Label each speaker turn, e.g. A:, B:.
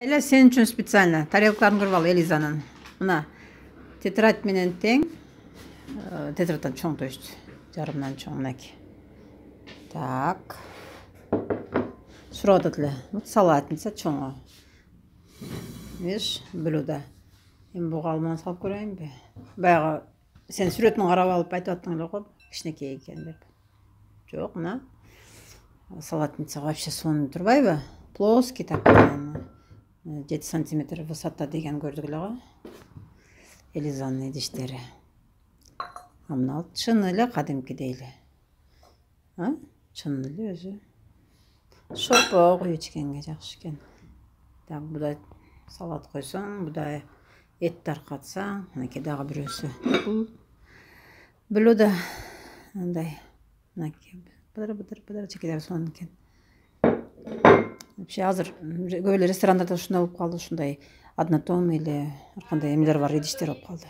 A: Эле сен үчүн специально тарелкаларын кырып ал Элизанын. Мына тетрадь менен тең. Тетрадьтан чоң то есть. Жарымдан чоң мынакей. Так. Сурап атат эле. Вот салатница чоңо. Видишь, блюдо. Эми буга алманы салып көрөйүнбү? Баягы сен сүрөтүн карап алып айтып аттың эле го, кичинекей экен деп. Жок, мына салатница вообще сонун турбайбы? Плоский такой. 7 сантиметр высота деген көрдүк эле го. Элизанын идиштери. Мына чын эле кадимкидей эле. Чын эле өзү. Шорпо куюп ичкенге жакшы экен. Так, будай салат койсоң, будай эт таркатсаң, мынакей дагы бирөөсү. Блюдо мындай. Мынакей быдыр чекелер сонун экен. Вообще азыр көп эле ресторандарда ушундай болуп калды, ушундай однотонный эле ар кандай эмелер бар, идиштер болуп калды.